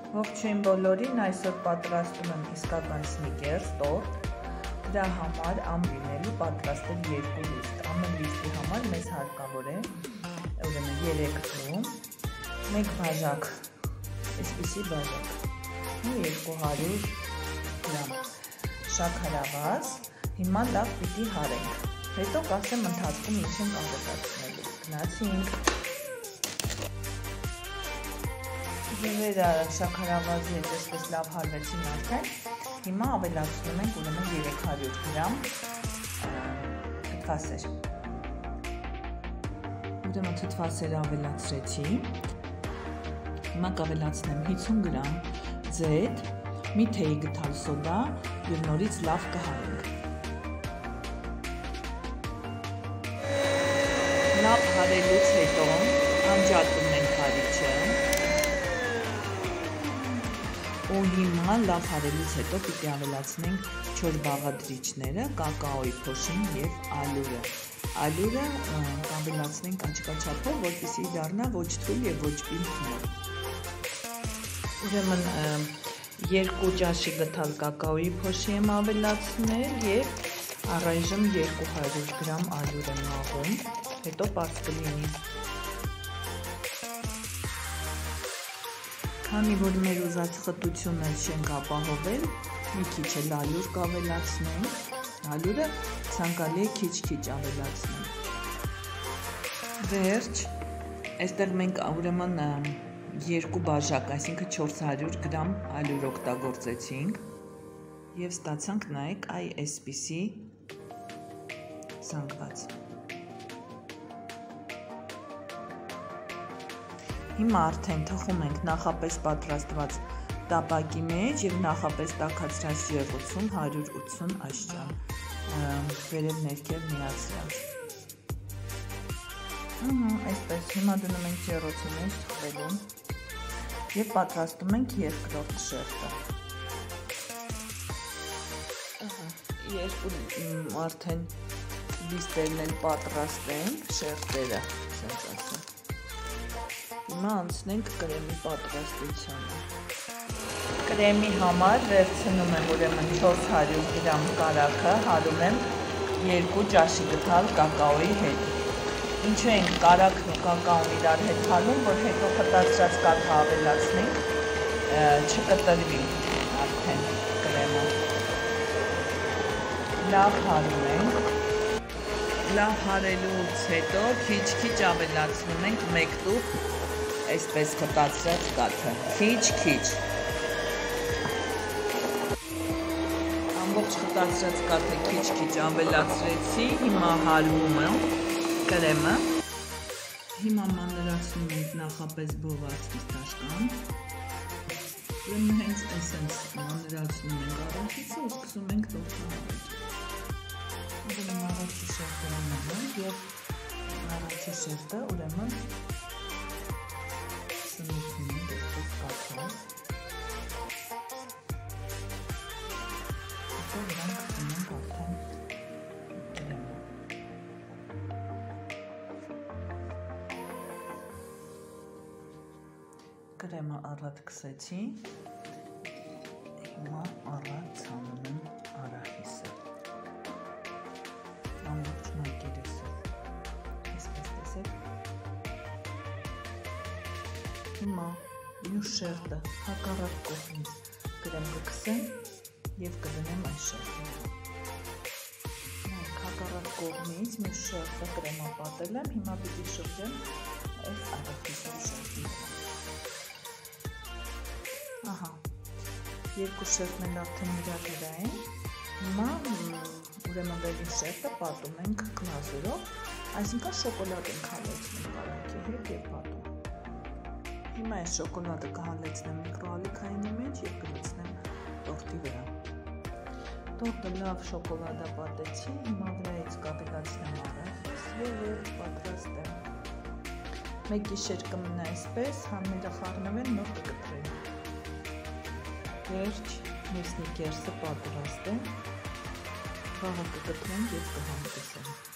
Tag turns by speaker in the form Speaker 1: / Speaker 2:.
Speaker 1: Ողջույն բոլորին, այսօր պատրաստում եմ իսկական սնիկերս տորտ։ Դրա համար ամ լինելու պատրաստել 2 լիստ։ Ամեն լիստի համար մեզ հարկավոր է ուրեմն 3 թում, 1 բաժակ, այսպիսի բաժակ, ու 200 գրամ շաքարավազ։ Հիմա լավ պիտի հարենք։ Հետո կասեմ ընթացքում ինչ ենք աղետացնելու։ Գնացինք։ Ձևերը շաքարավազի հետ այսպես լավ հարվեցին արդեն, հիմա ավելացնում ենք ուրեմն 300 գրամ թթվասեր։ Ուրեմն թթվասերը ավելացրեցի, հիմա կավելացնեմ 50 գրամ ձեթ, մի թեյի գթալ սոդա և նորից լավ կհարենք։ Լավ հարելուց հետո անջատում ենք հարիչը։ Ու հիմա լավ հարելուց հետո պիտի ավելացնենք 4 բաղադրիչները, կակաոյի փոշին և ալյուրը։ Ալյուրը կավելացնենք աչկաչափով, որպեսզի դառնա ոչ թույլ և ոչ պինդ։ Ուրեմն 2 ճաշի գթալ կակաոյի փոշի եմ ավելացնել և առայժմ 200 գրամ ալյուր եմ աղում, հետո պարզ կլինի։ Քանի որ մեր ուզած խտությունը չենք ապահովել, մի քիչ էլ ալյուր կավելացնենք, ալյուրը ցանկալի է քիչ-քիչ ավելացնել։ Վերջ, այստեղ մենք ուրեմն 2 բաժակ, այսինքն 400 գրամ ալյուր օգտագործեցինք և ստացանք նայեք այսպիսի զանգված։ Հիմա արդեն թխում ենք նախապես պատրաստված տապակի մեջ և նախապես տաքացրած ջեռուցում 180 աստիճան, վերև ներքև միացրած։ Այսպես, հիմա դնում ենք ջեռոցի մեջ թխվելու և պատրաստում ենք երկրորդ շերտը։ Երկու արդեն լիստերն էլ պատրաստ ենք, շերտերը, ասենք ասեմ։ Հիմա անցնենք կրեմի պատրաստությանը։ Կրեմի համար վերցնում եմ ուրեմն 400 գրամ կարագը, հարում եմ 2 ճաշի գթալ կակաոյի հետ։ Ինչու ենք կարագն ու կակաոն իրար հետ հալում, որ հետո խտացրած կաթը ավելացնենք, չկտրվի արդեն կրեմը։ Լավ հարում ենք։ Լավ հարելուց հետո քիչ-քիչ ավելացնում ենք 1 տուփ այսպես խտացրած կաթը, քիչ-քիչ։ Ամբողջ խտացրած կաթը քիչ-քիչ ավելացրեցի, հիմա հարում եմ կրեմը։ Հիմա մանրացնում ենք նախապես բոված ֆիստաշկան։ Ուրեմն հենց էսենց մանրացնում ենք առաջիցը ու սկսում ենք տորտահարել։ Ուրեմն առաջի շերտը ունեմ և առաջի շերտը ուրեմն սնուցում ենք այսպես կաթով։ Հետո վրան կտում ենք արդեն կրեմը։ Կրեմը առատ քսեցի, հիմա առատ ցանում եմ արախիսը։ Ամբողջ մակերեսը, այսպես տեսեք։ Հիմա մյուս շերտը հակառակ կողմից կրեմ կքսեմ և կդնեմ այս շերտը։ Հակառակ կողմից մյուս շերտը կրեմապատել եմ, հիմա պիտի շրջեմ այս արախիսի շերտի վրա։ Ահա, 2 շերտն էլ արդեն իրար վրա են, հիմա ուրեմն վերին շերտը պատում ենք գլազուրով, այսինքն շոկոլադ ենք հալեցնում կարագի հետ և պատում։ Հիմա այս շոկոլադը կհալեցնեմ միկրոալիքայինի մեջ և կլցնեմ տորտի վրա։ Տորտը լավ շոկոլադապատեցի, հիմա վրայից կավելացնեմ արախիս և պատրաստ եմ։ 1 գիշեր կմնա այսպես, համերը խառնվեն, նոր կկտրեն։ Վերջ, մեր սնիկերսը պատրաստ է, վաղը կկտրենք և կհանդիսենք։